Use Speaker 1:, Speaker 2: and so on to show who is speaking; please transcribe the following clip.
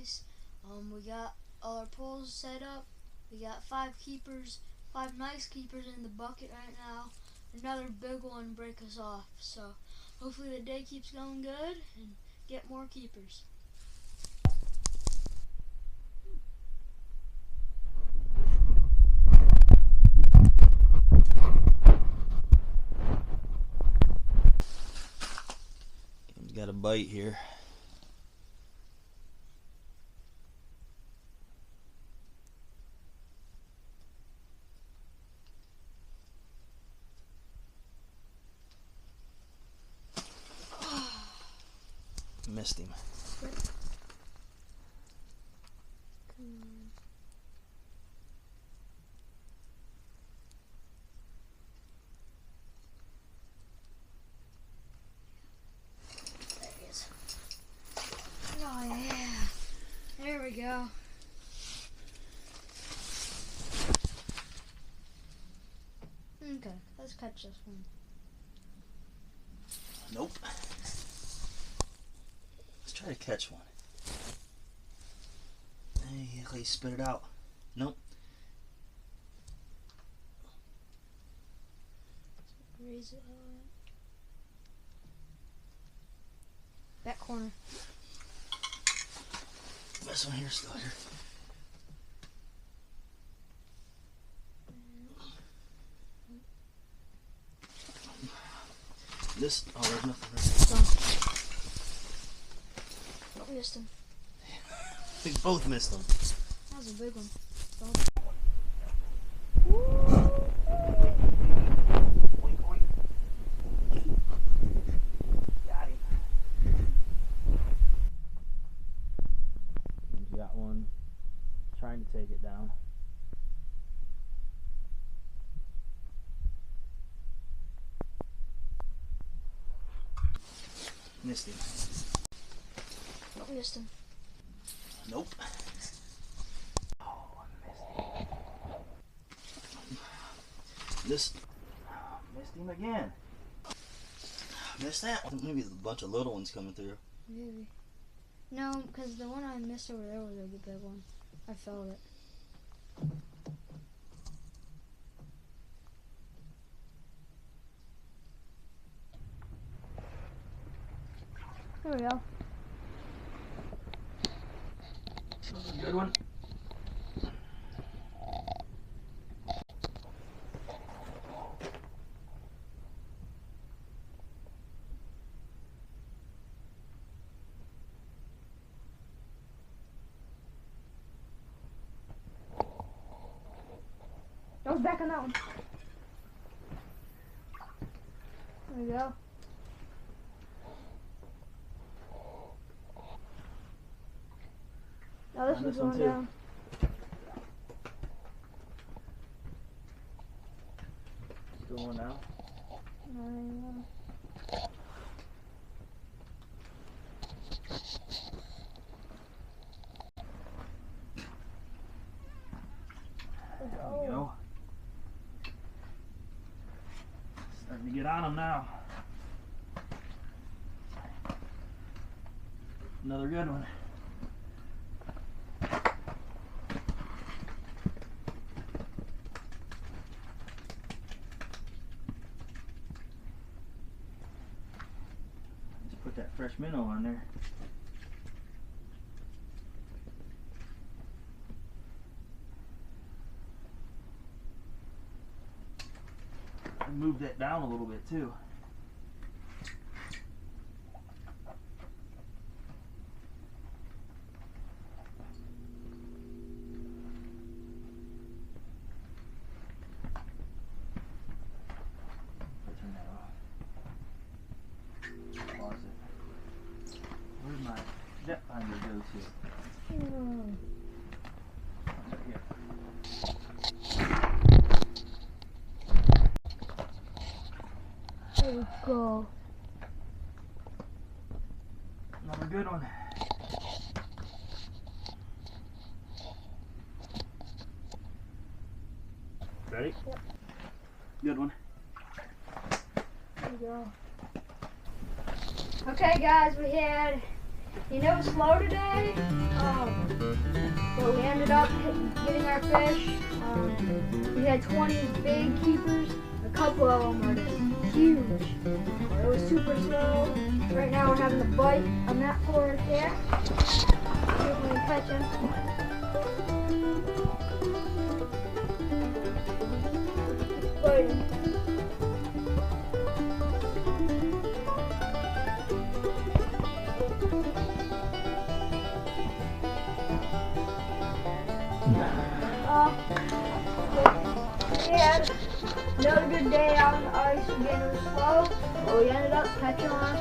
Speaker 1: nice. We got all our poles set up. We got 5 keepers, 5 nice keepers in the bucket right now. Another big one break us off. So hopefully the day keeps going good and get more keepers.
Speaker 2: He's got a bite here. Missed him.
Speaker 1: Yep. There he is. Oh yeah. There we go. Okay, let's catch this one.
Speaker 2: Nope. Let's try to catch one. Hey, at least spit it out. Nope.
Speaker 1: Raise it up. That corner.
Speaker 2: This one here's still here. This, oh, there's nothing there.
Speaker 1: Oh, missed him.
Speaker 2: We both missed them.
Speaker 1: That was a big one.
Speaker 2: Oink, oink. Got him. He's got one. Trying to take it down. Missed him.
Speaker 1: Oh, missed him.
Speaker 2: Nope. Oh, I missed him. This missed him again. Missed that one. Maybe a bunch of little ones coming through.
Speaker 1: Maybe. No, because the one I missed over there was a big one. I felt it. There we go.
Speaker 2: Good one.
Speaker 1: I was back on that one. There we go. Now this one's going down.
Speaker 2: Still going down?
Speaker 1: No.
Speaker 2: There we go. Starting to get on them now. Another good one. Just put that fresh minnow on there. And move that down a little bit too. Turn that off. Pause it. Where's my jet finder go to? Right here.
Speaker 1: There we go.
Speaker 2: Another good one. Ready?
Speaker 1: Yep.
Speaker 2: Good one.
Speaker 1: There we go. Okay guys, we had You know, it was slow today, but we ended up getting our fish. We had 20 big keepers. A couple of them were just huge. It was super slow. Right now we're having a bite on that pole right there. See if we can catch him. It's biting. Yeah, another good day on the ice. Again, it was slow, but we ended up catching on.